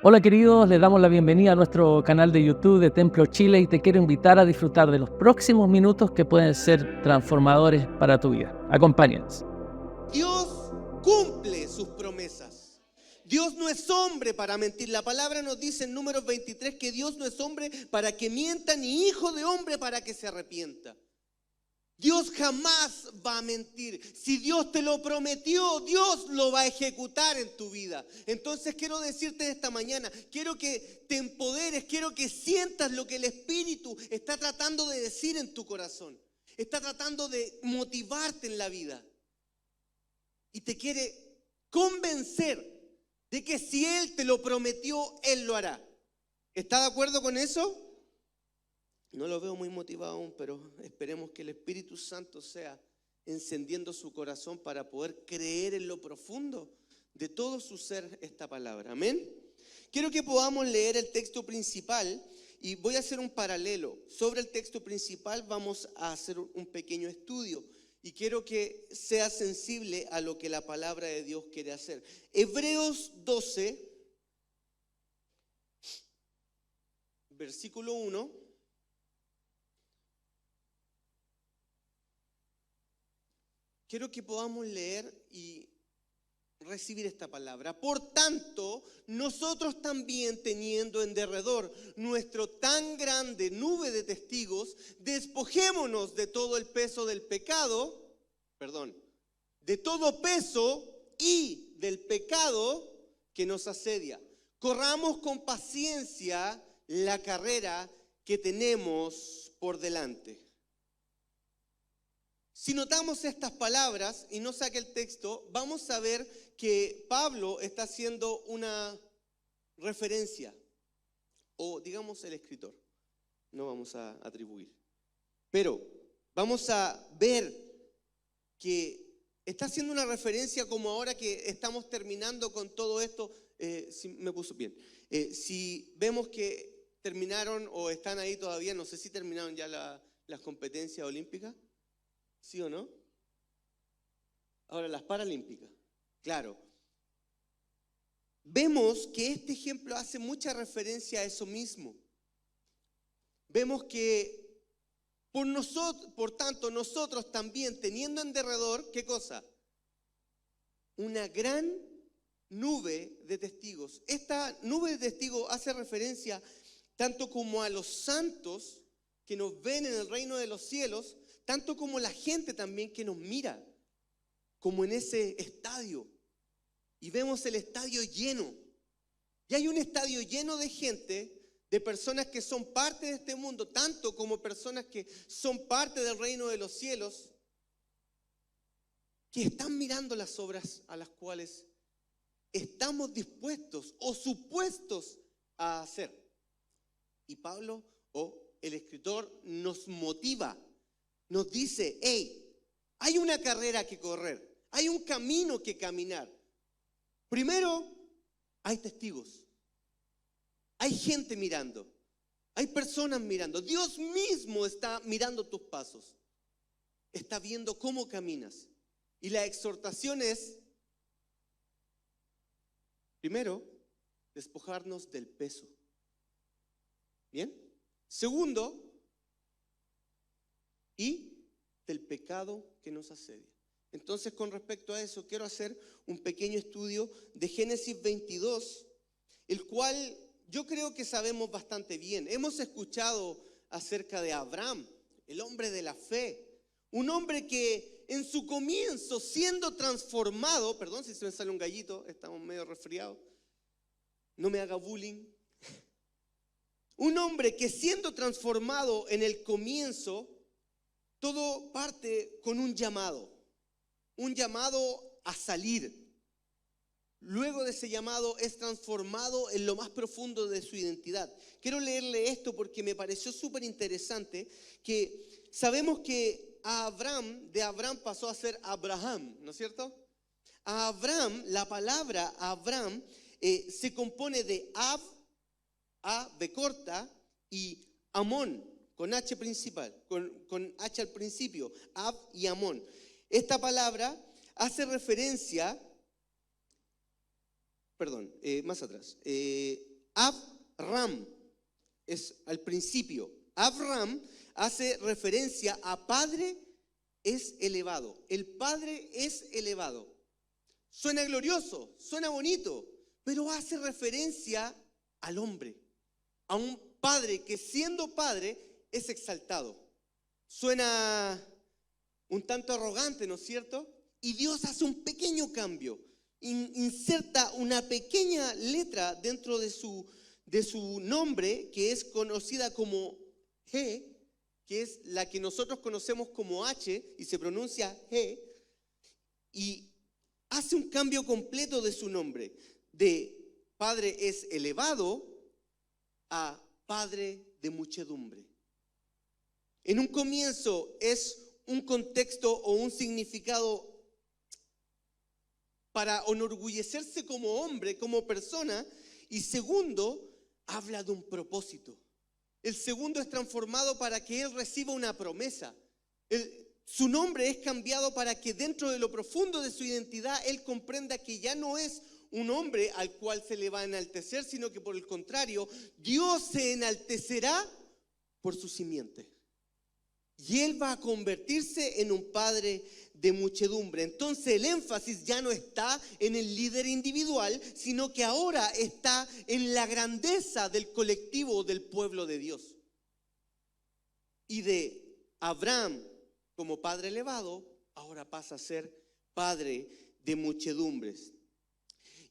Hola queridos, les damos la bienvenida a nuestro canal de YouTube de Templo Chile y te quiero invitar a disfrutar de los próximos minutos que pueden ser transformadores para tu vida. Acompáñenos. Dios cumple sus promesas. Dios no es hombre para mentir. La palabra nos dice en Números 23 que Dios no es hombre para que mienta, ni hijo de hombre para que se arrepienta. Dios jamás va a mentir. Si Dios te lo prometió, Dios lo va a ejecutar en tu vida. Entonces quiero decirte esta mañana, quiero que te empoderes, quiero que sientas lo que el Espíritu está tratando de decir en tu corazón. Está tratando de motivarte en la vida. Y te quiere convencer de que si Él te lo prometió, Él lo hará. ¿Está de acuerdo con eso? No lo veo muy motivado aún, pero esperemos que el Espíritu Santo sea encendiendo su corazón para poder creer en lo profundo de todo su ser esta palabra. Amén. Quiero que podamos leer el texto principal y voy a hacer un paralelo. Sobre el texto principal vamos a hacer un pequeño estudio y quiero que sea sensible a lo que la palabra de Dios quiere hacer. Hebreos 12, versículo 1. Quiero que podamos leer y recibir esta palabra. Por tanto, nosotros también, teniendo en derredor nuestro tan grande nube de testigos, despojémonos de todo el peso del pecado, de todo peso y del pecado que nos asedia. Corramos con paciencia la carrera que tenemos por delante. Si notamos estas palabras y no saque el texto, vamos a ver que Pablo está haciendo una referencia, o digamos el escritor, no vamos a atribuir, pero vamos a ver que está haciendo una referencia como ahora que estamos terminando con todo esto, si vemos que terminaron o están ahí todavía, no sé si terminaron ya las competencias olímpicas. ¿Sí o no? Ahora, las paralímpicas, claro. Vemos que este ejemplo hace mucha referencia a eso mismo. Vemos que por tanto, nosotros también teniendo en derredor, ¿qué cosa? Una gran nube de testigos. Esta nube de testigos hace referencia tanto como a los santos que nos ven en el reino de los cielos, tanto como la gente también que nos mira, como en ese estadio. Y vemos el estadio lleno. Y hay un estadio lleno de gente, de personas que son parte de este mundo, tanto como personas que son parte del reino de los cielos, que están mirando las obras a las cuales estamos dispuestos o supuestos a hacer. Y Pablo, o el escritor, nos motiva. Nos dice, hey, hay una carrera que correr, hay un camino que caminar. Primero, hay testigos, hay gente mirando, hay personas mirando. Dios mismo está mirando tus pasos, está viendo cómo caminas. Y la exhortación es, primero, despojarnos del peso. ¿Bien? Segundo, y del pecado que nos asedia. Entonces, con respecto a eso, quiero hacer un pequeño estudio de Génesis 22, el cual yo creo que sabemos bastante bien. Hemos escuchado acerca de Abraham, el hombre de la fe, un hombre que en su comienzo, siendo transformado, perdón si se me sale un gallito, estamos medio resfriados, no me haga bullying. Un hombre que siendo transformado en el comienzo, todo parte con un llamado a salir. Luego de ese llamado es transformado en lo más profundo de su identidad. Quiero leerle esto porque me pareció súper interesante, que sabemos que de Abraham pasó a ser Abraham, ¿no es cierto? A Abraham, la palabra Abraham se compone de Ab, A, B corta, y Amón, con H principal, con H al principio, Ab y Amón. Esta palabra hace referencia, más atrás, Avram es al principio. Avram hace referencia a Padre es elevado. El Padre es elevado. Suena glorioso, suena bonito, pero hace referencia al hombre, a un Padre que siendo Padre es exaltado. Suena un tanto arrogante, ¿no es cierto? Y Dios hace un pequeño cambio, inserta una pequeña letra dentro de su nombre, que es conocida como G, que es la que nosotros conocemos como H y se pronuncia G, y hace un cambio completo de su nombre, de Padre es elevado a Padre de muchedumbre. En un comienzo es un contexto o un significado para enorgullecerse como hombre, como persona, y segundo, habla de un propósito. El segundo es transformado para que él reciba una promesa. Su nombre es cambiado para que dentro de lo profundo de su identidad él comprenda que ya no es un hombre al cual se le va a enaltecer, sino que por el contrario, Dios se enaltecerá por su simiente. Y él va a convertirse en un padre de muchedumbre. Entonces el énfasis ya no está en el líder individual, sino que ahora está en la grandeza del colectivo del pueblo de Dios. Y de Abraham como padre elevado, ahora pasa a ser padre de muchedumbres.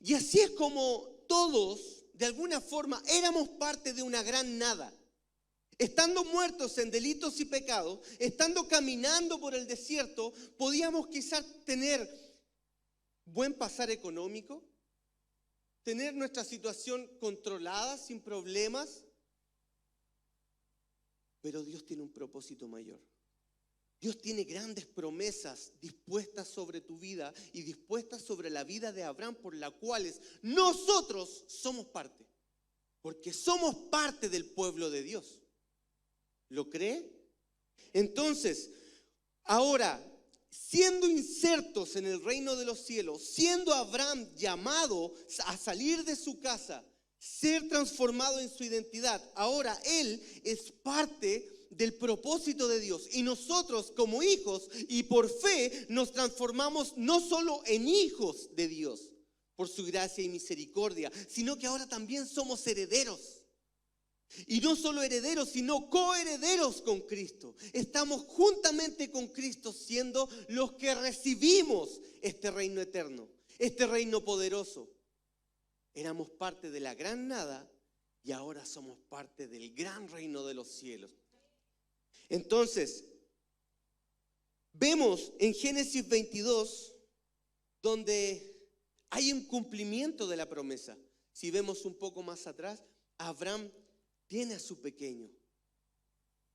Y así es como todos, de alguna forma, éramos parte de una gran nada. Estando muertos en delitos y pecados, estando caminando por el desierto, podíamos quizás tener buen pasar económico, tener nuestra situación controlada, sin problemas, pero Dios tiene un propósito mayor. Dios tiene grandes promesas dispuestas sobre tu vida y dispuestas sobre la vida de Abraham, por las cuales nosotros somos parte, porque somos parte del pueblo de Dios. ¿Lo cree? Entonces, ahora, siendo insertos en el reino de los cielos, siendo Abraham llamado a salir de su casa, ser transformado en su identidad, ahora él es parte del propósito de Dios. Y nosotros como hijos y por fe nos transformamos no solo en hijos de Dios, por su gracia y misericordia, sino que ahora también somos herederos. Y no solo herederos, sino coherederos con Cristo. Estamos juntamente con Cristo siendo los que recibimos este reino eterno, este reino poderoso. Éramos parte de la gran nada y ahora somos parte del gran reino de los cielos. Entonces, vemos en Génesis 22 donde hay un cumplimiento de la promesa. Si vemos un poco más atrás, Abraham tiene a su pequeño.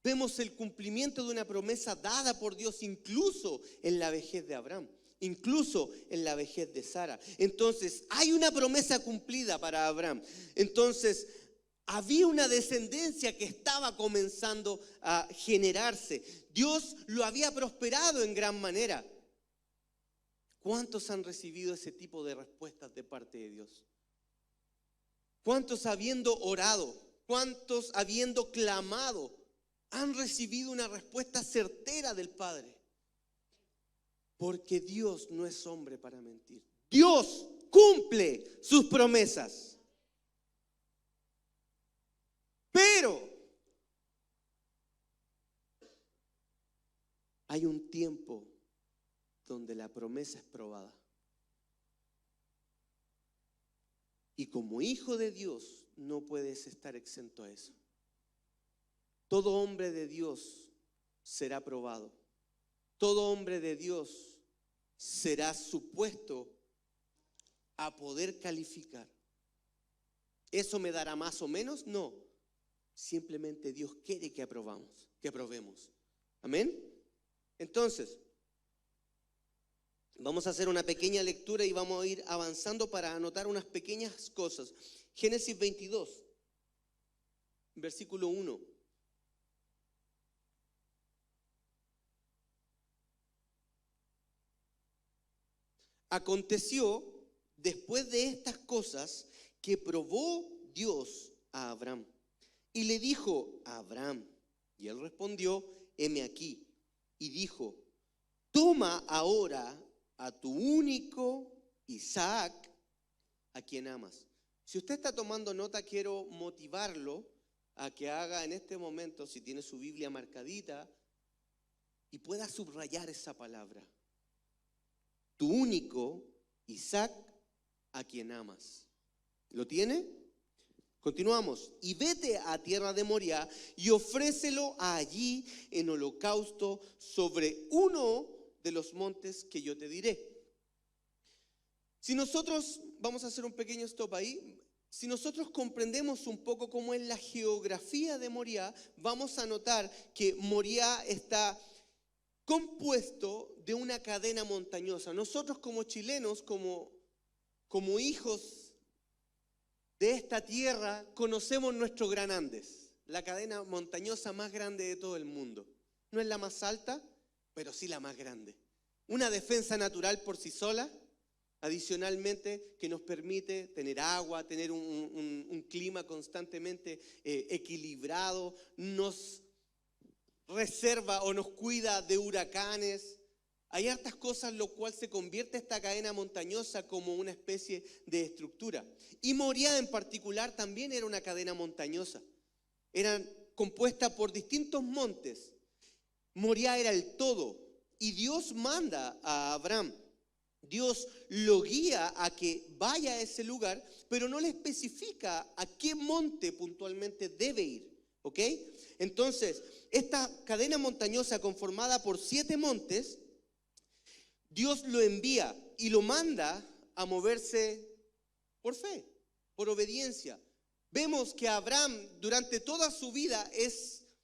Vemos el cumplimiento de una promesa dada por Dios incluso en la vejez de Abraham, incluso en la vejez de Sara. Entonces, hay una promesa cumplida para Abraham. Entonces, había una descendencia que estaba comenzando a generarse. Dios lo había prosperado en gran manera. ¿Cuántos han recibido ese tipo de respuestas de parte de Dios? ¿Cuántos habiendo orado? ¿Cuántos habiendo clamado han recibido una respuesta certera del Padre? Porque Dios no es hombre para mentir. Dios cumple sus promesas. Pero hay un tiempo donde la promesa es probada. Y como hijo de Dios no puedes estar exento a eso. Todo hombre de Dios será probado. Todo hombre de Dios será supuesto a poder calificar. ¿Eso me dará más o menos? No. Simplemente Dios quiere que aprobemos. Amén. Entonces, vamos a hacer una pequeña lectura y vamos a ir avanzando para anotar unas pequeñas cosas. Génesis 22, versículo 1. Aconteció después de estas cosas que probó Dios a Abraham y le dijo a Abraham, y él respondió, heme aquí, y dijo, toma ahora a tu único Isaac, a quien amas. Si usted está tomando nota, quiero motivarlo a que haga en este momento, si tiene su Biblia marcadita, y pueda subrayar esa palabra. Tu único Isaac, a quien amas. ¿Lo tiene? Continuamos. Y vete a tierra de Moriah y ofrécelo allí en holocausto sobre uno de los montes que yo te diré. Si nosotros, vamos a hacer un pequeño stop ahí, si nosotros comprendemos un poco cómo es la geografía de Moriah, vamos a notar que Moriah está compuesto de una cadena montañosa. Nosotros como chilenos, como hijos de esta tierra, conocemos nuestro Gran Andes, la cadena montañosa más grande de todo el mundo. No es la más alta, pero sí la más grande. Una defensa natural por sí sola, adicionalmente que nos permite tener agua, tener un clima constantemente equilibrado, nos reserva o nos cuida de huracanes. Hay hartas cosas lo cual se convierte esta cadena montañosa como una especie de estructura. Y Moriah en particular también era una cadena montañosa. Era compuesta por distintos montes. Moriah era el todo. Y Dios manda a Abraham. Dios lo guía a que vaya a ese lugar, pero no le especifica a qué monte puntualmente debe ir. ¿Ok? Entonces, esta cadena montañosa conformada por 7 montes, Dios lo envía y lo manda a moverse por fe, por obediencia. Vemos que Abraham durante toda su vida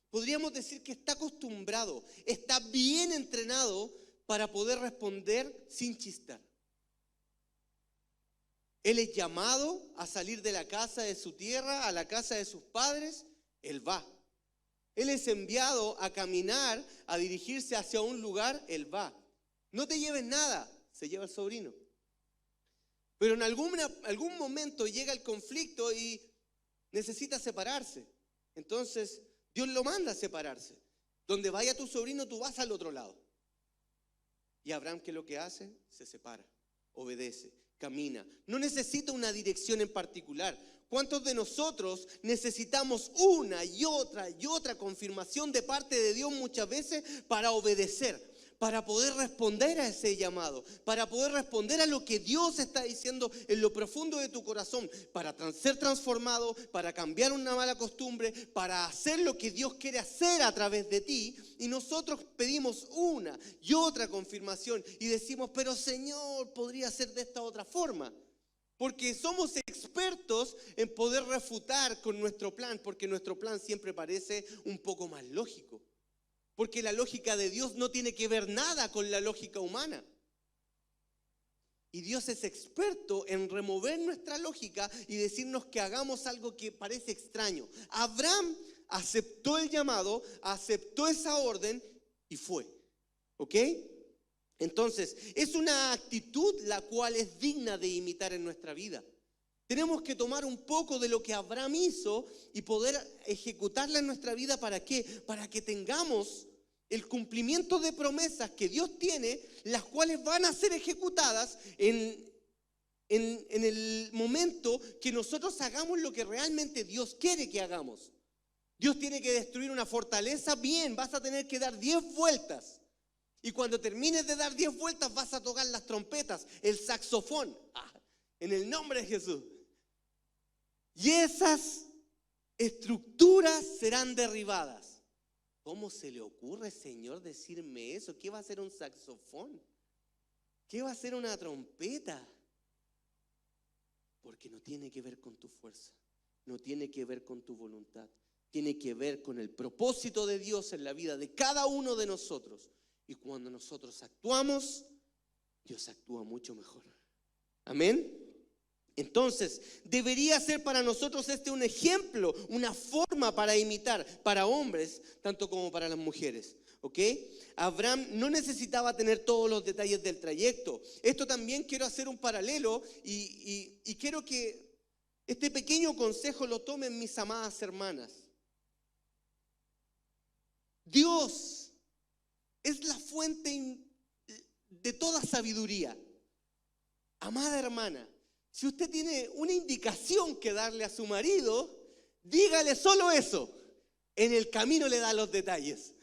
podríamos decir que está acostumbrado, está bien entrenado para poder responder sin chistar. Él es llamado a salir de la casa de su tierra a la casa de sus padres, él va. Él es enviado a caminar, a dirigirse hacia un lugar, él va. No te lleves nada, se lleva el sobrino. Pero en algún momento llega el conflicto y necesita separarse. Entonces Dios lo manda a separarse. Donde vaya tu sobrino, tú vas al otro lado. Y Abraham, ¿qué es lo que hace? Se separa, obedece, camina. No necesita una dirección en particular. ¿Cuántos de nosotros necesitamos una y otra confirmación de parte de Dios muchas veces para obedecer? Para poder responder a ese llamado, para poder responder a lo que Dios está diciendo en lo profundo de tu corazón, para ser transformado, para cambiar una mala costumbre, para hacer lo que Dios quiere hacer a través de ti. Y nosotros pedimos una y otra confirmación y decimos, pero Señor, podría ser de esta otra forma. Porque somos expertos en poder refutar con nuestro plan, porque nuestro plan siempre parece un poco más lógico. Porque la lógica de Dios no tiene que ver nada con la lógica humana. Y Dios es experto en remover nuestra lógica y decirnos que hagamos algo que parece extraño. Abraham aceptó el llamado, aceptó esa orden y fue. ¿Ok? Entonces, es una actitud la cual es digna de imitar en nuestra vida. Tenemos que tomar un poco de lo que Abraham hizo y poder ejecutarla en nuestra vida. ¿Para qué? Para que tengamos el cumplimiento de promesas que Dios tiene, las cuales van a ser ejecutadas en el momento que nosotros hagamos lo que realmente Dios quiere que hagamos. Dios tiene que destruir una fortaleza, bien, vas a tener que dar 10 vueltas. Y cuando termines de dar 10 vueltas vas a tocar las trompetas, el saxofón, en el nombre de Jesús. Y esas estructuras serán derribadas. ¿Cómo se le ocurre, Señor, decirme eso? ¿Qué va a ser un saxofón? ¿Qué va a ser una trompeta? Porque no tiene que ver con tu fuerza, no tiene que ver con tu voluntad, tiene que ver con el propósito de Dios en la vida de cada uno de nosotros. Y cuando nosotros actuamos, Dios actúa mucho mejor. Amén. Entonces, debería ser para nosotros un ejemplo, una forma para imitar, para hombres, tanto como para las mujeres. ¿Ok? Abraham no necesitaba tener todos los detalles del trayecto. Esto también quiero hacer un paralelo y quiero que este pequeño consejo lo tomen mis amadas hermanas. Dios es la fuente de toda sabiduría. Amada hermana, si usted tiene una indicación que darle a su marido, dígale solo eso. En el camino le da los detalles.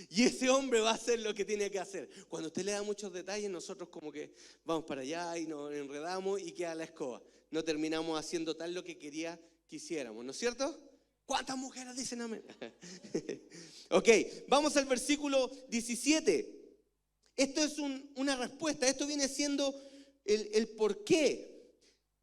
Y ese hombre va a hacer lo que tiene que hacer. Cuando usted le da muchos detalles, nosotros como que vamos para allá y nos enredamos y queda la escoba. No terminamos haciendo tal lo que quisiéramos, ¿no es cierto? ¿Cuántas mujeres dicen amén? Ok, vamos al versículo 17. Esto es una respuesta, esto viene siendo el por qué.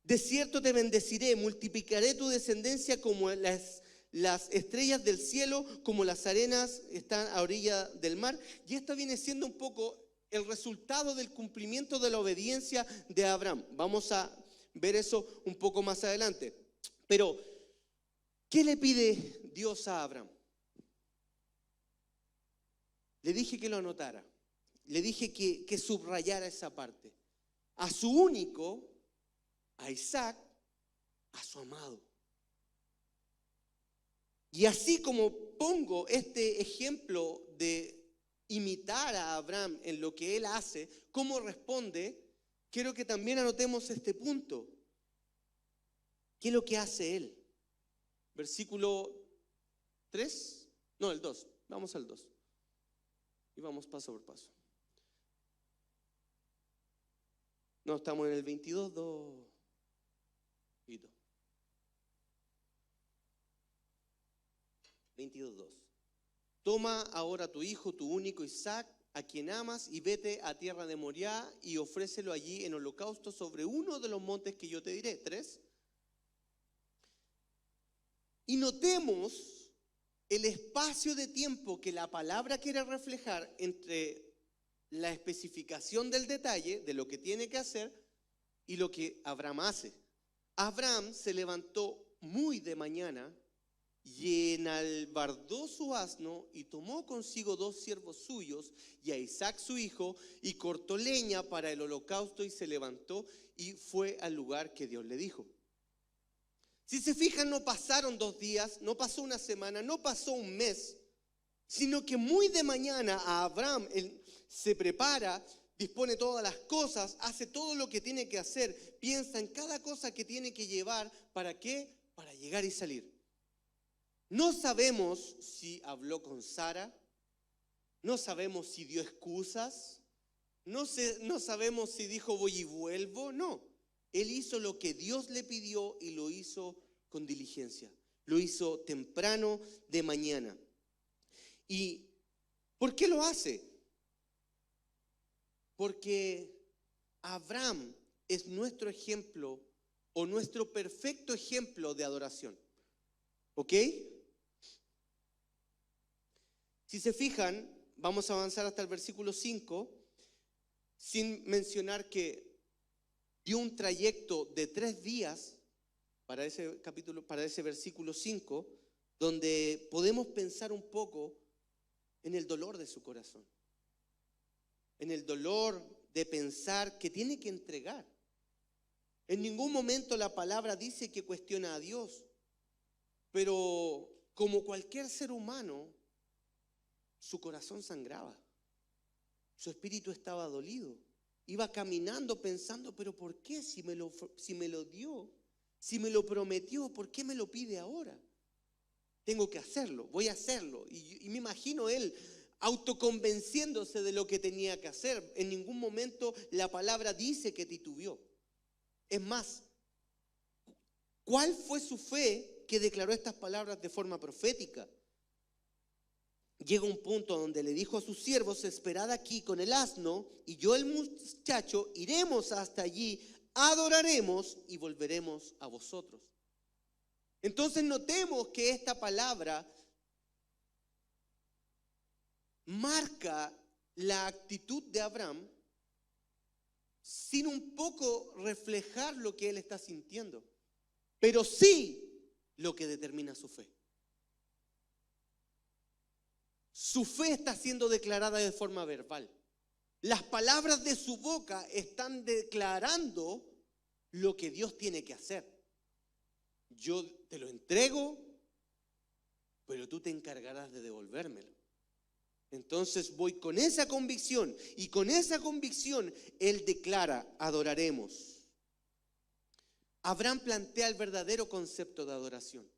De cierto te bendeciré, multiplicaré tu descendencia como las estrellas del cielo, como las arenas están a orilla del mar. Y esto viene siendo un poco el resultado del cumplimiento de la obediencia de Abraham. Vamos a ver eso un poco más adelante. Pero, ¿qué le pide Dios a Abraham? Le dije que lo anotara. Le dije que subrayara esa parte. A su único, a Isaac, a su amado. Y así como pongo este ejemplo de imitar a Abraham en lo que él hace, cómo responde, quiero que también anotemos este punto. ¿Qué es lo que hace él? Versículo 3, no, el 2, vamos al 2. Y vamos paso por paso. No, estamos en el 22, 2. 22:2. Toma ahora tu hijo, tu único Isaac, a quien amas, y vete a tierra de Moriah y ofrécelo allí en holocausto sobre uno de los montes que yo te diré. 3. Y notemos el espacio de tiempo que la palabra quiere reflejar entre la especificación del detalle de lo que tiene que hacer y lo que Abraham hace. Abraham se levantó muy de mañana y enalbardó su asno y tomó consigo 2 siervos suyos y a Isaac su hijo y cortó leña para el holocausto y se levantó y fue al lugar que Dios le dijo. Si se fijan, no pasaron 2 días, no pasó una semana, no pasó un mes, sino que muy de mañana a Abraham él se prepara, dispone todas las cosas, hace todo lo que tiene que hacer, piensa en cada cosa que tiene que llevar. ¿Para qué? Para llegar y salir. No sabemos si habló con Sara, no sabemos si dio excusas, no sabemos si dijo voy y vuelvo, no. Él hizo lo que Dios le pidió y lo hizo con diligencia, lo hizo temprano de mañana. ¿Y por qué lo hace? Porque Abraham es nuestro ejemplo o nuestro perfecto ejemplo de adoración. ¿Ok? Si se fijan, vamos a avanzar hasta el versículo 5, sin mencionar que dio un trayecto de 3 días para ese capítulo, para ese versículo 5, donde podemos pensar un poco en el dolor de su corazón, en el dolor de pensar que tiene que entregar. En ningún momento la palabra dice que cuestiona a Dios, pero como cualquier ser humano, su corazón sangraba, su espíritu estaba dolido. Iba caminando pensando, pero ¿por qué? Si me lo dio, si me lo prometió, ¿por qué me lo pide ahora? Tengo que hacerlo, voy a hacerlo. Y me imagino él autoconvenciéndose de lo que tenía que hacer. En ningún momento la palabra dice que titubeó. Es más, ¿cuál fue su fe que declaró estas palabras de forma profética? Llega un punto donde le dijo a sus siervos: esperad aquí con el asno, y yo el muchacho iremos hasta allí, adoraremos y volveremos a vosotros. Entonces notemos que esta palabra marca la actitud de Abraham sin un poco reflejar lo que él está sintiendo, pero sí lo que determina su fe. Su fe está siendo declarada de forma verbal. Las palabras de su boca están declarando lo que Dios tiene que hacer. yo te lo entrego, pero tú te encargarás de devolvérmelo. Entonces voy con esa convicción, y con esa convicción él declara: adoraremos. Abraham plantea el verdadero concepto de adoración.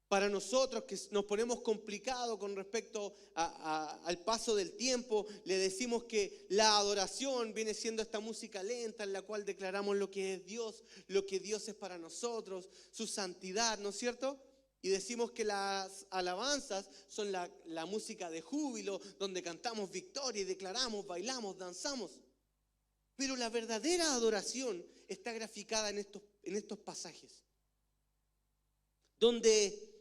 Para nosotros que nos ponemos complicados con respecto al paso del tiempo, le decimos que la adoración viene siendo esta música lenta en la cual declaramos lo que es Dios, lo que Dios es para nosotros, su santidad, ¿no es cierto? Y decimos que las alabanzas son la música de júbilo, donde cantamos victoria y declaramos, bailamos, danzamos. Pero la verdadera adoración está graficada en estos pasajes, donde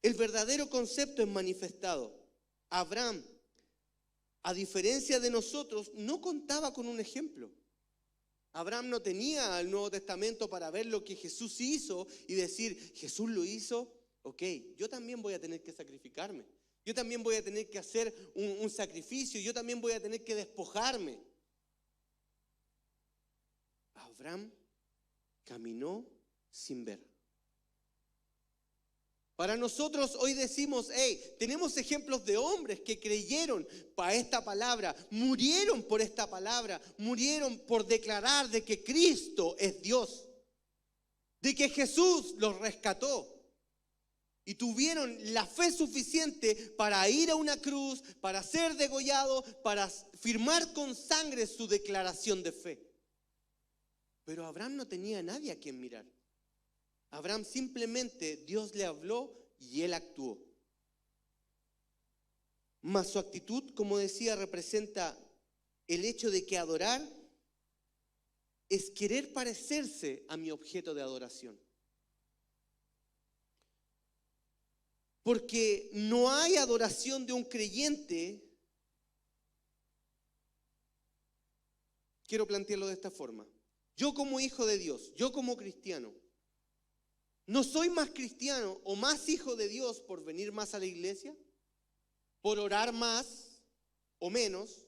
el verdadero concepto es manifestado. Abraham, a diferencia de nosotros, no contaba con un ejemplo. Abraham no tenía el Nuevo Testamento para ver lo que Jesús hizo y decir: Jesús lo hizo, ok, yo también voy a tener que sacrificarme. Yo también voy a tener que hacer un sacrificio. Yo también voy a tener que despojarme. Abraham caminó sin ver. Para nosotros hoy decimos: tenemos ejemplos de hombres que creyeron para esta palabra, murieron por esta palabra, murieron por declarar de que Cristo es Dios, de que Jesús los rescató. Y tuvieron la fe suficiente para ir a una cruz, para ser degollado, para firmar con sangre su declaración de fe. Pero Abraham no tenía a nadie a quien mirar. Abraham simplemente, Dios le habló y él actuó. Mas su actitud, como decía, representa el hecho de que adorar es querer parecerse a mi objeto de adoración. Porque no hay adoración de un creyente. Quiero plantearlo de esta forma. Yo como hijo de Dios, yo como cristiano, no soy más cristiano o más hijo de Dios por venir más a la iglesia, por orar más o menos.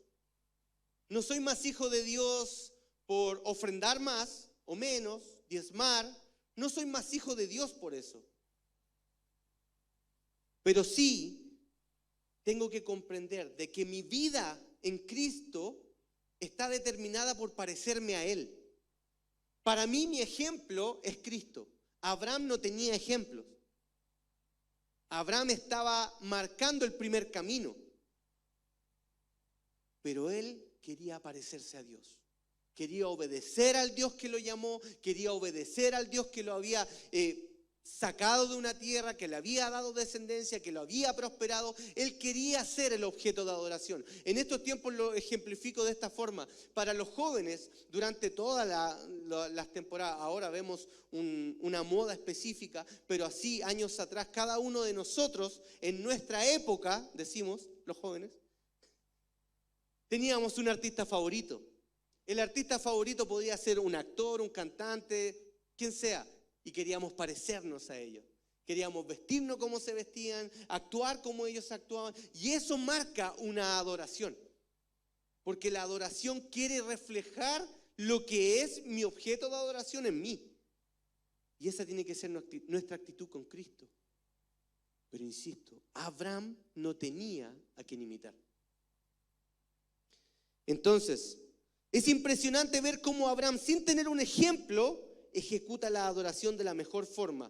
No soy más hijo de Dios por ofrendar más o menos, diezmar. No soy más hijo de Dios por eso. Pero sí tengo que comprender de que mi vida en Cristo está determinada por parecerme a Él. Para mí mi ejemplo es Cristo. Abraham no tenía ejemplos. Abraham estaba marcando el primer camino. Pero él quería parecerse a Dios. Quería obedecer al Dios que lo llamó. Quería obedecer al Dios que lo había sacado de una tierra, que le había dado descendencia, que lo había prosperado. Él quería ser el objeto de adoración. En estos tiempos lo ejemplifico de esta forma. Para los jóvenes, durante todas las temporadas, ahora vemos una moda específica, pero así años atrás, cada uno de nosotros, en nuestra época, decimos los jóvenes, teníamos un artista favorito. El artista favorito podía ser un actor, un cantante, quien sea. Y queríamos parecernos a ellos. Queríamos vestirnos como se vestían, actuar como ellos actuaban. Y eso marca una adoración. Porque la adoración quiere reflejar lo que es mi objeto de adoración en mí. Y esa tiene que ser nuestra actitud con Cristo. Pero insisto, Abraham no tenía a quien imitar. Entonces, es impresionante ver cómo Abraham, sin tener un ejemplo, ejecuta la adoración de la mejor forma.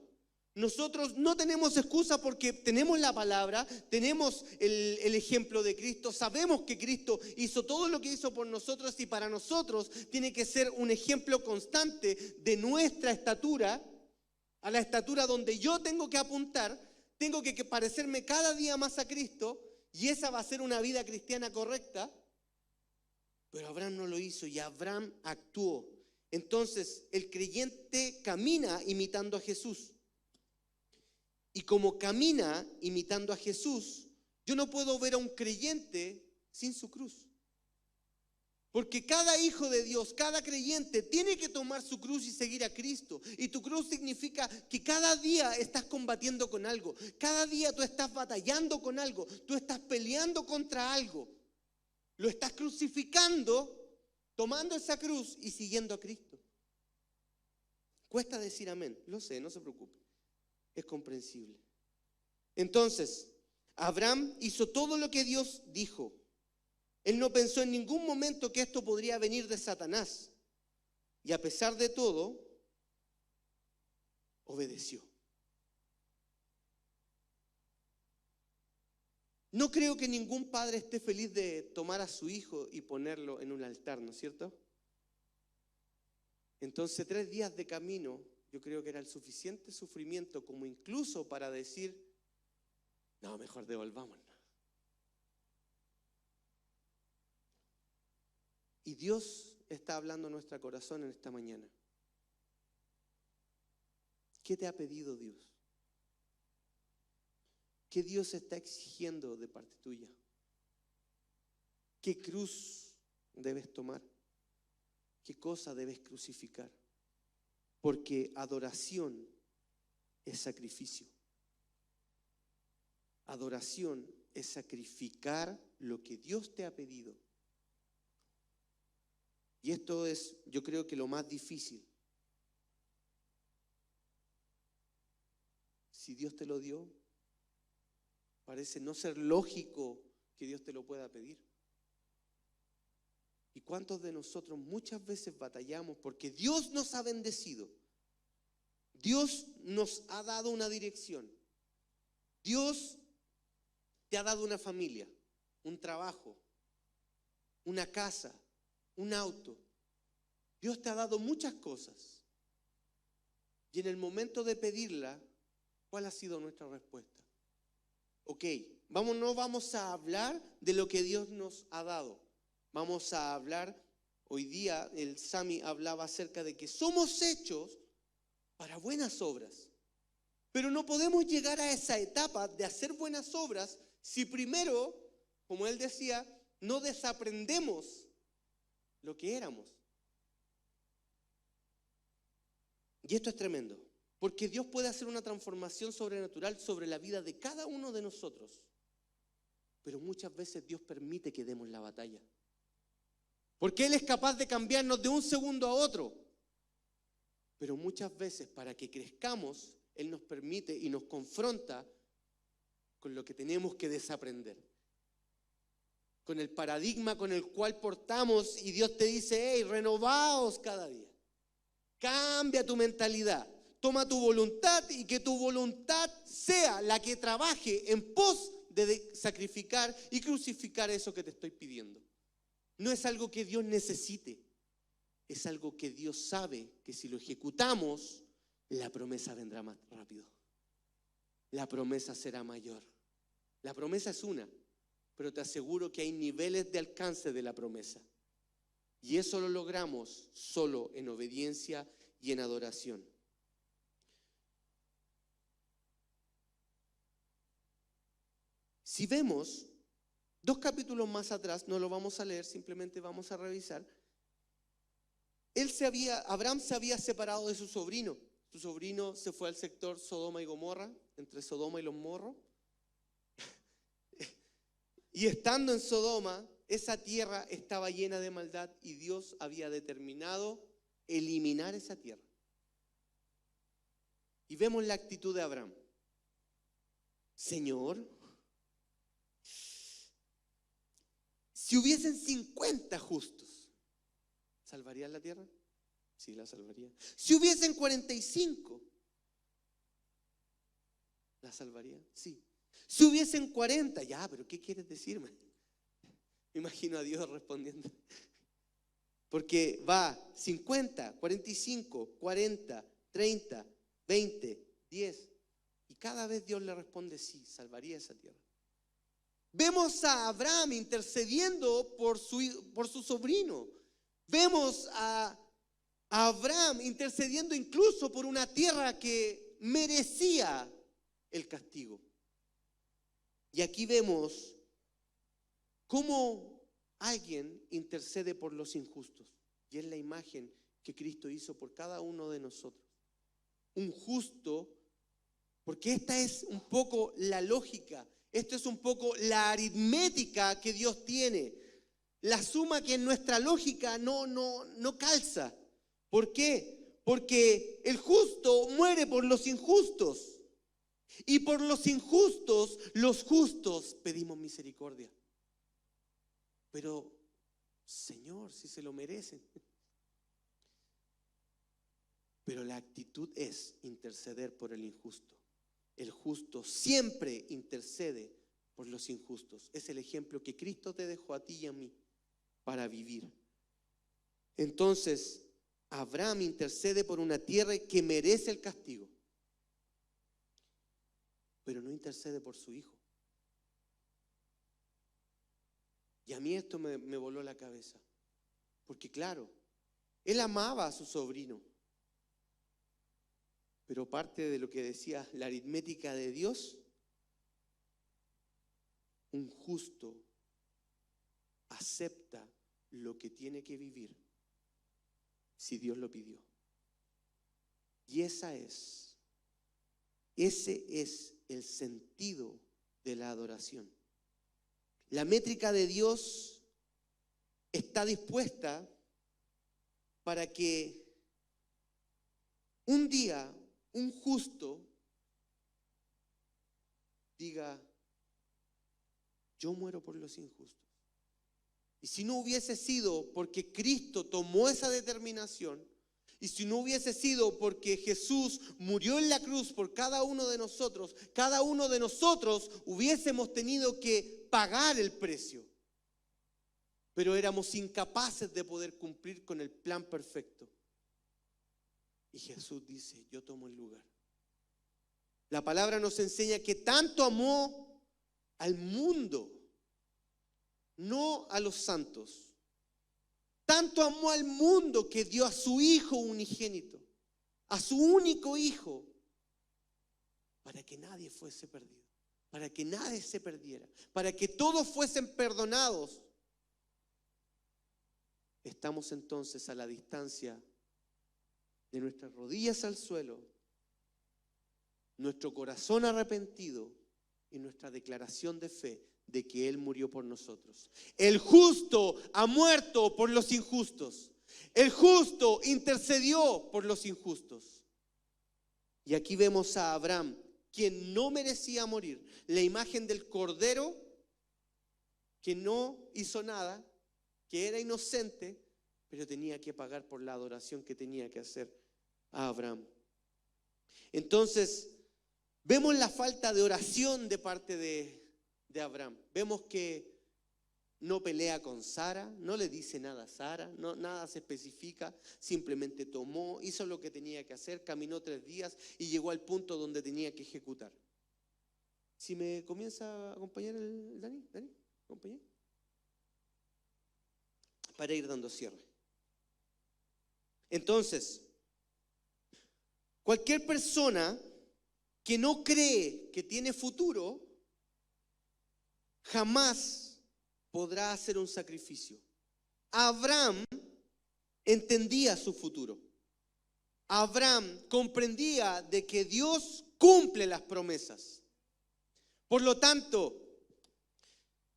Nosotros no tenemos excusa porque tenemos la palabra, tenemos el ejemplo de Cristo, sabemos que Cristo hizo todo lo que hizo por nosotros y para nosotros tiene que ser un ejemplo constante de nuestra estatura, a la estatura donde yo tengo que apuntar, tengo que parecerme cada día más a Cristo y esa va a ser una vida cristiana correcta. Pero Abraham no lo hizo y Abraham actuó. Entonces, el creyente camina imitando a Jesús. Y como camina imitando a Jesús, yo no puedo ver a un creyente sin su cruz. Porque cada hijo de Dios, cada creyente tiene que tomar su cruz y seguir a Cristo. Y tu cruz significa que cada día estás combatiendo con algo. Cada día tú estás batallando con algo. Tú estás peleando contra algo. Lo estás crucificando, tomando esa cruz y siguiendo a Cristo. Cuesta decir amén, lo sé, no se preocupe, es comprensible. Entonces, Abraham hizo todo lo que Dios dijo. Él no pensó en ningún momento que esto podría venir de Satanás. Y a pesar de todo, obedeció. No creo que ningún padre esté feliz de tomar a su hijo y ponerlo en un altar, ¿no es cierto? Entonces 3 días de camino, yo creo que era el suficiente sufrimiento como incluso para decir, no, mejor devolvámonos. Y Dios está hablando a nuestro corazón en esta mañana. ¿Qué te ha pedido Dios? ¿Qué Dios está exigiendo de parte tuya? ¿Qué cruz debes tomar? ¿Qué cosa debes crucificar? Porque adoración es sacrificio. Adoración es sacrificar lo que Dios te ha pedido. Y esto es, yo creo que lo más difícil. Si Dios te lo dio, parece no ser lógico que Dios te lo pueda pedir. ¿Y cuántos de nosotros muchas veces batallamos porque Dios nos ha bendecido? Dios nos ha dado una dirección. Dios te ha dado una familia, un trabajo, una casa, un auto. Dios te ha dado muchas cosas. Y en el momento de pedirla, ¿cuál ha sido nuestra respuesta? Ok, no vamos a hablar de lo que Dios nos ha dado. Vamos a hablar, hoy día el Sami hablaba acerca de que somos hechos para buenas obras. Pero no podemos llegar a esa etapa de hacer buenas obras si primero, como él decía, no desaprendemos lo que éramos. Y esto es tremendo, porque Dios puede hacer una transformación sobrenatural sobre la vida de cada uno de nosotros. Pero muchas veces Dios permite que demos la batalla. Porque Él es capaz de cambiarnos de un segundo a otro. Pero muchas veces para que crezcamos, Él nos permite y nos confronta con lo que tenemos que desaprender. Con el paradigma con el cual portamos y Dios te dice, hey, renovaos cada día. Cambia tu mentalidad. Toma tu voluntad y que tu voluntad sea la que trabaje en pos de sacrificar y crucificar eso que te estoy pidiendo. No es algo que Dios necesite, es algo que Dios sabe que si lo ejecutamos, la promesa vendrá más rápido. La promesa será mayor. La promesa es una, pero te aseguro que hay niveles de alcance de la promesa. Y eso lo logramos solo en obediencia y en adoración. Si vemos 2 capítulos más atrás, no lo vamos a leer, simplemente vamos a revisar. Abraham se había separado de su sobrino. Su sobrino se fue al sector Sodoma y Gomorra, entre Sodoma y los morros. Y estando en Sodoma, esa tierra estaba llena de maldad y Dios había determinado eliminar esa tierra. Y vemos la actitud de Abraham. Señor, si hubiesen 50 justos, ¿salvarían la tierra? Sí, la salvaría. Si hubiesen 45, ¿la salvaría? Sí. Si hubiesen 40, ya, pero ¿qué quieres decirme? Me imagino a Dios respondiendo. Porque va 50, 45, 40, 30, 20, 10. Y cada vez Dios le responde, sí, salvaría esa tierra. Vemos a Abraham intercediendo por su sobrino. Vemos a Abraham intercediendo incluso por una tierra que merecía el castigo. Y aquí vemos cómo alguien intercede por los injustos. Y es la imagen que Cristo hizo por cada uno de nosotros. Un justo, porque esta es un poco la lógica, esto es un poco la aritmética que Dios tiene. La suma que en nuestra lógica no calza. ¿Por qué? porque el justo muere por los injustos. Y por los injustos, los justos pedimos misericordia. Pero, Señor, si se lo merecen. Pero la actitud es interceder por el injusto. El justo siempre intercede por los injustos. Es el ejemplo que Cristo te dejó a ti y a mí para vivir. Entonces, Abraham intercede por una tierra que merece el castigo, pero no intercede por su hijo. Y a mí esto me voló la cabeza, porque claro, él amaba a su sobrino, pero parte de lo que decía la aritmética de Dios, un justo acepta lo que tiene que vivir si Dios lo pidió. Y ese es el sentido de la adoración. La métrica de Dios está dispuesta para que un día un justo diga: yo muero por los injustos. Y si no hubiese sido porque Cristo tomó esa determinación, y si no hubiese sido porque Jesús murió en la cruz por cada uno de nosotros hubiésemos tenido que pagar el precio. Pero éramos incapaces de poder cumplir con el plan perfecto. Y Jesús dice: yo tomo el lugar. La palabra nos enseña que tanto amó al mundo, no a los santos. Tanto amó al mundo que dio a su Hijo unigénito, a su único Hijo, para que nadie fuese perdido, para que nadie se perdiera, para que todos fuesen perdonados. Estamos entonces a la distancia de nuestras rodillas al suelo, nuestro corazón arrepentido y nuestra declaración de fe de que Él murió por nosotros. El justo ha muerto por los injustos. El justo intercedió por los injustos. Y aquí vemos a Abraham, quien no merecía morir. La imagen del cordero que no hizo nada, que era inocente, pero tenía que pagar por la adoración que tenía que hacer a Abraham. Entonces, vemos la falta de oración de parte de Abraham. Vemos que no pelea con Sara, no le dice nada a Sara, nada se especifica, simplemente tomó, hizo lo que tenía que hacer, caminó 3 días y llegó al punto donde tenía que ejecutar. Si me comienza a acompañar el Dani, acompañé, para ir dando cierre. Entonces, cualquier persona que no cree que tiene futuro, jamás podrá hacer un sacrificio. Abraham entendía su futuro. Abraham comprendía de que Dios cumple las promesas. Por lo tanto,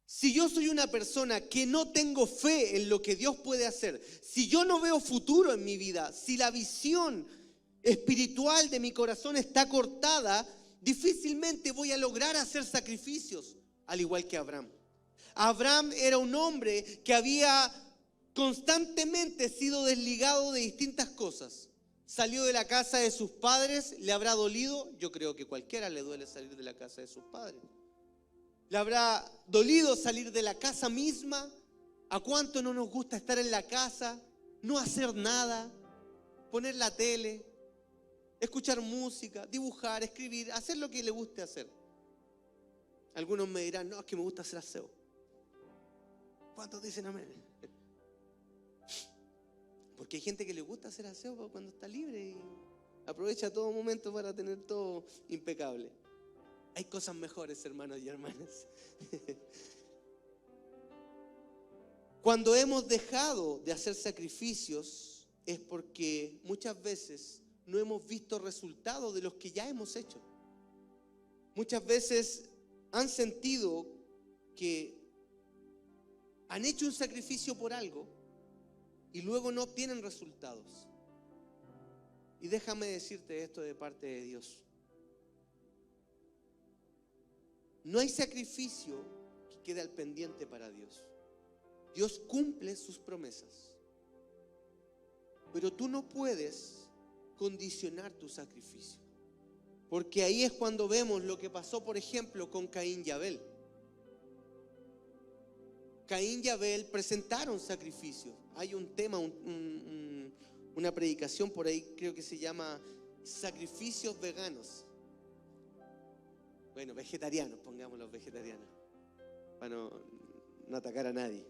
si yo soy una persona que no tengo fe en lo que Dios puede hacer, si yo no veo futuro en mi vida, si la visión espiritual de mi corazón está cortada, difícilmente voy a lograr hacer sacrificios, al igual que Abraham. Abraham era un hombre que había constantemente sido desligado de distintas cosas. Salió de la casa de sus padres, ¿le habrá dolido? Yo creo que cualquiera le duele salir de la casa de sus padres. ¿Le habrá dolido salir de la casa misma? ¿A cuánto no nos gusta estar en la casa, no hacer nada, poner la tele, escuchar música, dibujar, escribir, hacer lo que le guste hacer? Algunos me dirán: no, es que me gusta hacer aseo. ¿Cuántos dicen amén? Porque hay gente que le gusta hacer aseo cuando está libre y aprovecha todo momento para tener todo impecable. Hay cosas mejores, hermanos y hermanas. Cuando hemos dejado de hacer sacrificios es porque muchas veces no hemos visto resultados de los que ya hemos hecho. Muchas veces han sentido que han hecho un sacrificio por algo y luego no obtienen resultados. Y déjame decirte esto de parte de Dios. No hay sacrificio que quede al pendiente para Dios. Dios cumple sus promesas. Pero tú no puedes condicionar tu sacrificio. Porque ahí es cuando vemos lo que pasó, por ejemplo, con Caín y Abel. Caín y Abel presentaron sacrificios. Hay un tema, una predicación por ahí, creo que se llama sacrificios veganos. Bueno, vegetarianos, pongámoslos vegetarianos, para no atacar a nadie.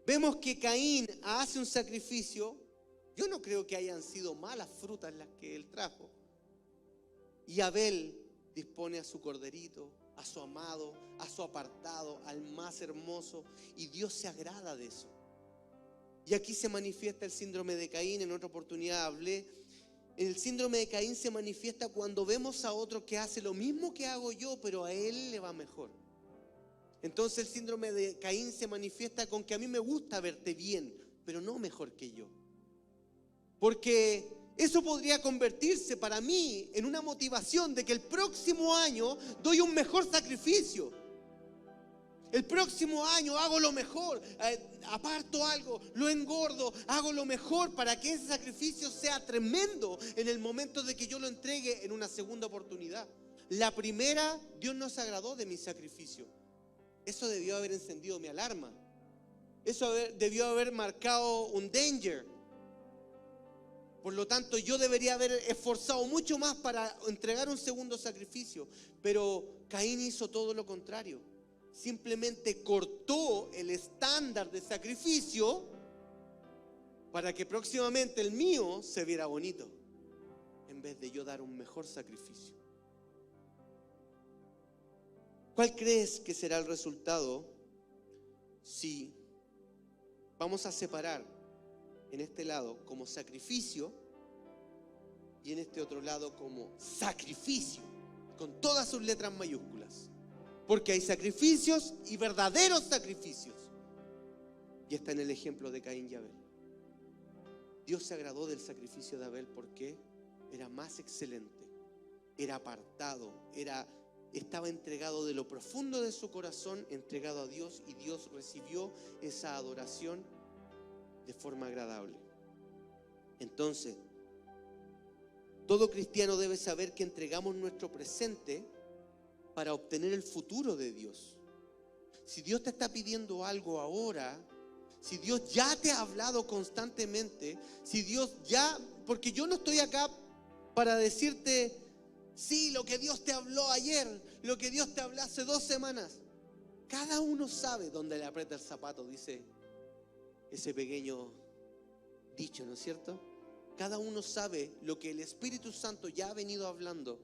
Vemos que Caín hace un sacrificio. Yo no creo que hayan sido malas frutas las que él trajo. Y Abel dispone a su corderito, a su amado, a su apartado, al más hermoso. Y Dios se agrada de eso. Y aquí se manifiesta el síndrome de Caín. En otra oportunidad hablé. El síndrome de Caín se manifiesta cuando vemos a otro que hace lo mismo que hago yo, pero a él le va mejor. Entonces el síndrome de Caín se manifiesta con que a mí me gusta verte bien, pero no mejor que yo. Porque eso podría convertirse para mí en una motivación de que el próximo año doy un mejor sacrificio. El próximo año hago lo mejor, aparto algo, lo engordo, hago lo mejor para que ese sacrificio sea tremendo en el momento de que yo lo entregue en una segunda oportunidad. La primera, Dios no se agradó de mi sacrificio. Eso debió haber encendido mi alarma. Eso debió haber marcado un danger. Por lo tanto, yo debería haber esforzado mucho más para entregar un segundo sacrificio. Pero Caín hizo todo lo contrario. Simplemente cortó el estándar de sacrificio para que próximamente el mío se viera bonito, en vez de yo dar un mejor sacrificio. ¿Cuál crees que será el resultado si vamos a separar en este lado como sacrificio y en este otro lado como sacrificio, con todas sus letras mayúsculas? Porque hay sacrificios y verdaderos sacrificios. Y está en el ejemplo de Caín y Abel. Dios se agradó del sacrificio de Abel porque era más excelente, era apartado, estaba entregado de lo profundo de su corazón, entregado a Dios, y Dios recibió esa adoración de forma agradable. Entonces, todo cristiano debe saber que entregamos nuestro presente para obtener el futuro de Dios. Si Dios te está pidiendo algo ahora, si Dios ya te ha hablado constantemente, si Dios ya, porque yo no estoy acá para decirte, sí, lo que Dios te habló ayer, lo que Dios te habló hace 2 semanas. Cada uno sabe dónde le aprieta el zapato, dice ese pequeño dicho, ¿no es cierto? Cada uno sabe lo que el Espíritu Santo ya ha venido hablando.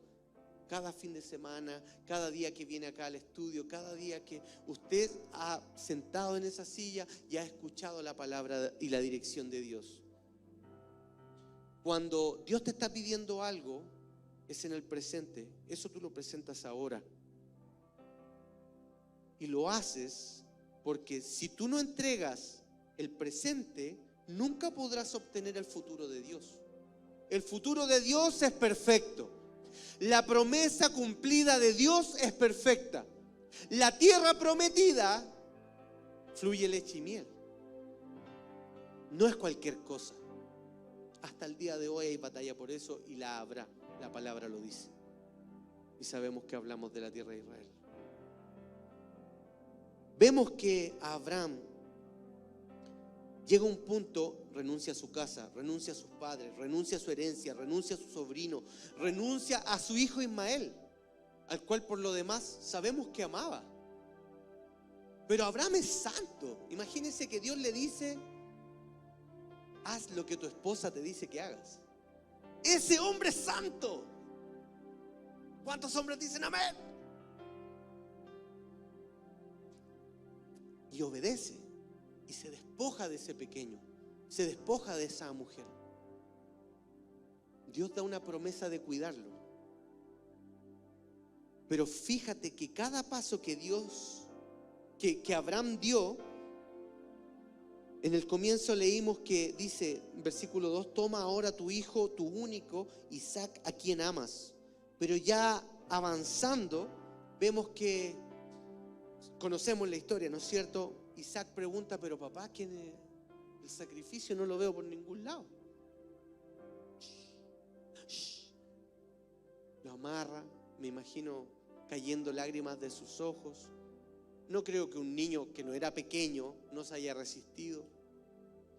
Cada fin de semana, cada día que viene acá al estudio, cada día que usted ha sentado en esa silla y ha escuchado la palabra y la dirección de Dios. Cuando Dios te está pidiendo algo, es en el presente. Eso tú lo presentas ahora. Y lo haces porque si tú no entregas el presente, nunca podrás obtener el futuro de Dios. El futuro de Dios es perfecto. La promesa cumplida de Dios es perfecta. La tierra prometida fluye leche y miel. No es cualquier cosa. Hasta el día de hoy hay batalla por eso y la habrá. La palabra lo dice. Y sabemos que hablamos de la tierra de Israel. Vemos que Abraham llega a un punto, renuncia a su casa, renuncia a sus padres, renuncia a su herencia, renuncia a su sobrino, renuncia a su hijo Ismael, al cual por lo demás sabemos que amaba. Pero Abraham es santo. Imagínense que Dios le dice, haz lo que tu esposa te dice que hagas. Ese hombre es santo. ¿Cuántos hombres dicen amén? Y obedece. Y se despoja de ese pequeño, se despoja de esa mujer. Dios da una promesa de cuidarlo. Pero fíjate que cada paso que Abraham dio, En el comienzo leímos que dice, versículo 2, toma ahora tu hijo, tu único, Isaac, a quien amas. Pero ya avanzando, vemos que conocemos la historia, ¿no es cierto? Isaac pregunta, pero papá, ¿quién es? El sacrificio no lo veo por ningún lado. Lo amarra, me imagino cayendo lágrimas de sus ojos. No creo que un niño que no era pequeño no se haya resistido.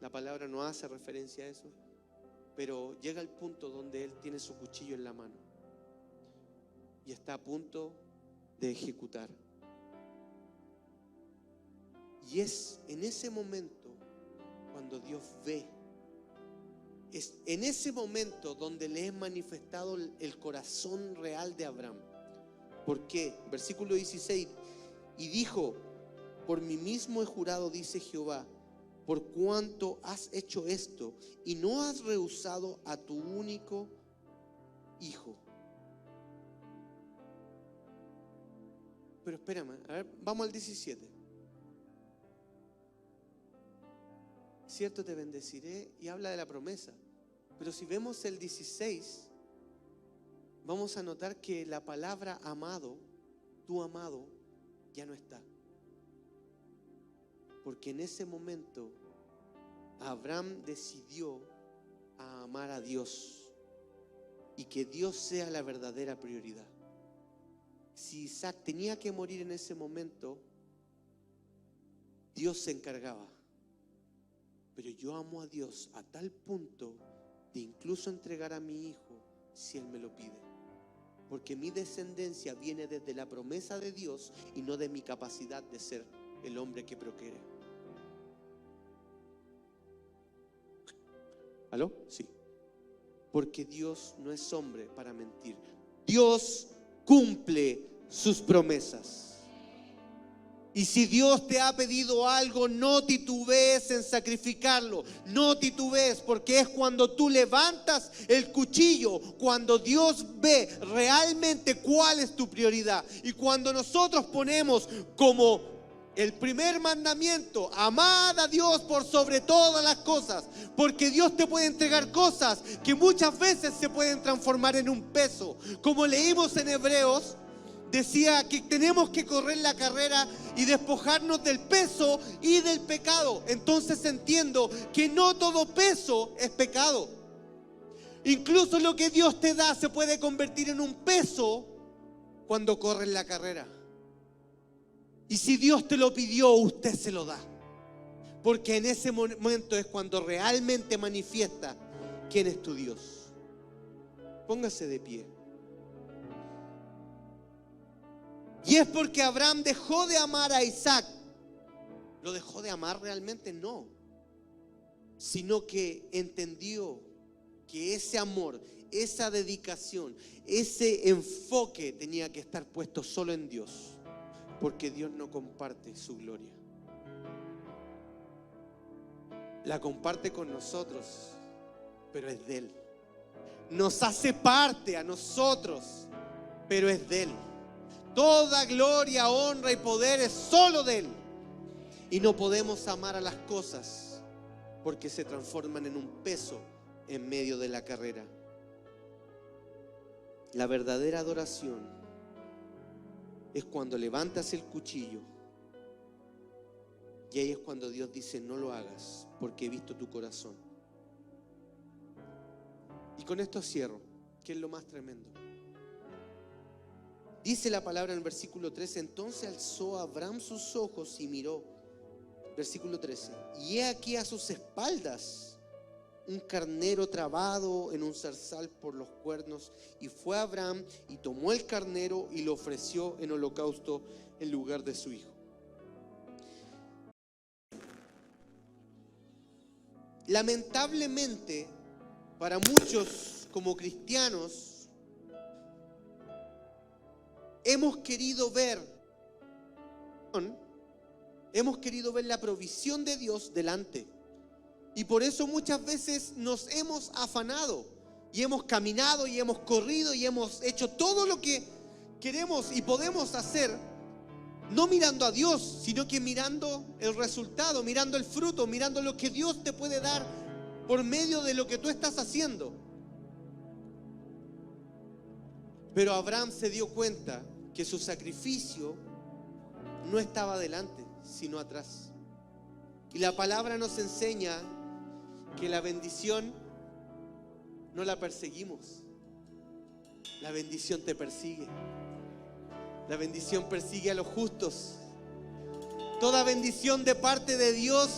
La palabra no hace referencia a eso. Pero llega el punto donde él tiene su cuchillo en la mano y está a punto de ejecutar. Y es en ese momento cuando Dios ve. Es en ese momento donde le es manifestado el corazón real de Abraham. ¿Por qué? Versículo 16. Y dijo, por mí mismo he jurado, dice Jehová, por cuanto has hecho esto y no has rehusado a tu único hijo. Pero espérame, a ver, vamos al 17. Cierto, te bendeciré, y habla de la promesa. Pero si vemos el 16, vamos a notar que la palabra amado, tu amado, ya no está. Porque en ese momento Abraham decidió a amar a Dios y que Dios sea la verdadera prioridad. Si Isaac tenía que morir en ese momento, Dios se encargaba. Pero yo amo a Dios a tal punto de incluso entregar a mi hijo si Él me lo pide. Porque mi descendencia viene desde la promesa de Dios y no de mi capacidad de ser el hombre que procreé. ¿Aló? Sí. Porque Dios no es hombre para mentir. Dios cumple sus promesas. Y si Dios te ha pedido algo, no titubees en sacrificarlo. No titubees, porque es cuando tú levantas el cuchillo, cuando Dios ve realmente cuál es tu prioridad. Y cuando nosotros ponemos como el primer mandamiento, amad a Dios por sobre todas las cosas, porque Dios te puede entregar cosas que muchas veces se pueden transformar en un peso. Como leímos en Hebreos, decía que tenemos que correr la carrera y despojarnos del peso y del pecado. Entonces entiendo que no todo peso es pecado. Incluso lo que Dios te da se puede convertir en un peso cuando corres la carrera. Y si Dios te lo pidió, usted se lo da. Porque en ese momento es cuando realmente manifiesta quién es tu Dios. Póngase de pie. Y es porque Abraham dejó de amar a Isaac. ¿Lo dejó de amar realmente? No. Sino que entendió que ese amor, esa dedicación, ese enfoque tenía que estar puesto solo en Dios. Porque Dios no comparte su gloria. La comparte con nosotros, pero es de Él. Nos hace parte a nosotros, pero es de Él. Toda gloria, honra y poder es solo de Él. Y no podemos amar a las cosas porque se transforman en un peso en medio de la carrera. La verdadera adoración es cuando levantas el cuchillo. Y ahí es cuando Dios dice, no lo hagas porque he visto tu corazón. Y con esto cierro, que es lo más tremendo. Dice la palabra en el versículo 13, entonces alzó Abraham sus ojos y miró. Versículo 13, y he aquí a sus espaldas un carnero trabado en un zarzal por los cuernos. Y fue Abraham y tomó el carnero y lo ofreció en holocausto en lugar de su hijo. Lamentablemente, para muchos como cristianos, hemos querido ver la provisión de Dios delante. Y por eso muchas veces nos hemos afanado y hemos caminado y hemos corrido y hemos hecho todo lo que queremos y podemos hacer No mirando a Dios, sino que mirando el resultado, mirando el fruto, mirando lo que Dios te puede dar por medio de lo que tú estás haciendo. Pero Abraham se dio cuenta que su sacrificio no estaba adelante, sino atrás. Y la palabra nos enseña que la bendición no la perseguimos. La bendición te persigue. La bendición persigue a los justos. Toda bendición de parte de Dios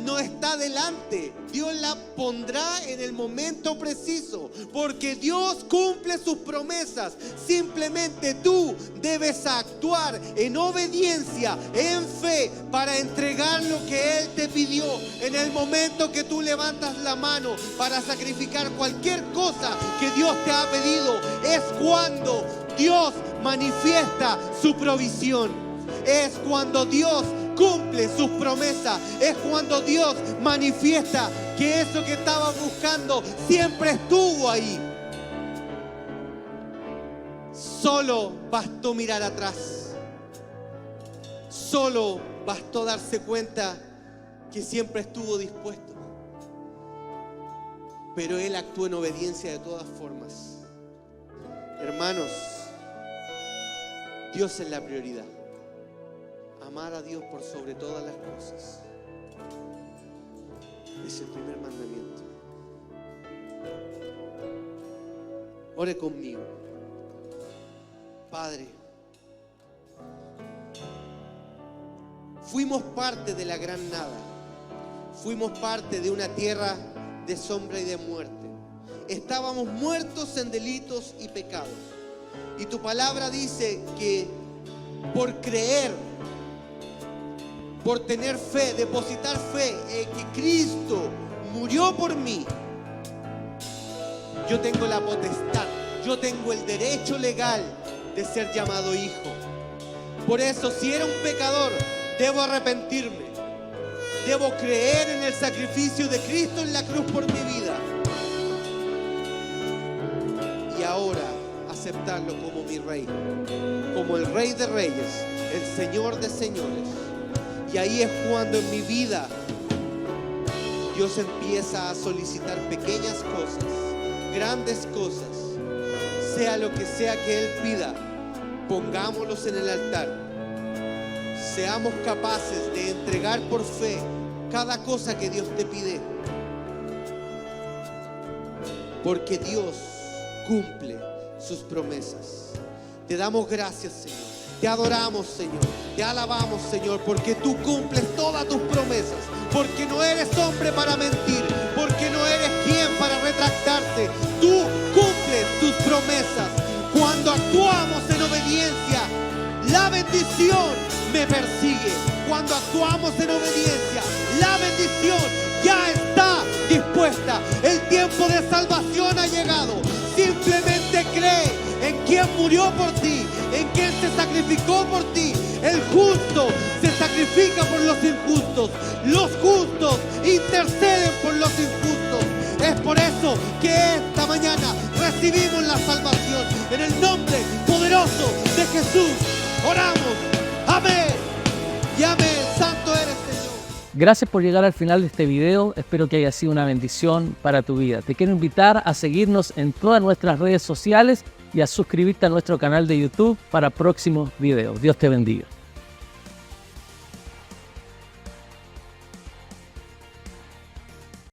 no está delante. Dios la pondrá en el momento preciso, porque Dios cumple sus promesas. Simplemente tú debes actuar en obediencia, en fe, para entregar lo que Él te pidió. En el momento que tú levantas la mano para sacrificar cualquier cosa que Dios te ha pedido, es cuando Dios manifiesta su provisión. Es cuando Dios cumple sus promesas. Es cuando Dios manifiesta que eso que estabas buscando siempre estuvo ahí. Solo bastó mirar atrás. Solo bastó darse cuenta que siempre estuvo dispuesto. Pero Él actuó en obediencia de todas formas. Hermanos, Dios es la prioridad. Amar a Dios por sobre todas las cosas es el primer mandamiento. Ore conmigo. Padre, fuimos parte de la gran nada. Fuimos parte de una tierra de sombra y de muerte. Estábamos muertos en delitos y pecados. Y tu palabra dice que por creer, por tener fe, depositar fe en que Cristo murió por mí, yo tengo la potestad, yo tengo el derecho legal de ser llamado hijo. Por eso, si era un pecador, debo arrepentirme, debo creer en el sacrificio de Cristo en la cruz por mi vida, y ahora aceptarlo como mi rey, como el Rey de Reyes, el Señor de Señores. Y ahí es cuando en mi vida Dios empieza a solicitar pequeñas cosas, grandes cosas, sea lo que sea que Él pida, pongámoslos en el altar. Seamos capaces de entregar por fe cada cosa que Dios te pide, porque Dios cumple sus promesas. Te damos gracias, Señor. Te adoramos, Señor. Te alabamos, Señor, porque tú cumples todas tus promesas. Porque no eres hombre para mentir. Porque no eres quien para retractarte. Tú cumples tus promesas. Cuando actuamos en obediencia, la bendición me persigue. Cuando actuamos en obediencia, la bendición ya está dispuesta. El tiempo de salvación ha llegado. Simplemente cree en quien murió por ti, en quien se sacrificó por ti. El justo se sacrifica por los injustos. Los justos interceden por los injustos. Es por eso que esta mañana recibimos la salvación. En el nombre poderoso de Jesús oramos. Amén y amén. Santo eres, Señor. Gracias por llegar al final de este video. Espero que haya sido una bendición para tu vida. Te quiero invitar a seguirnos en todas nuestras redes sociales y a suscribirte a nuestro canal de YouTube para próximos videos. Dios te bendiga.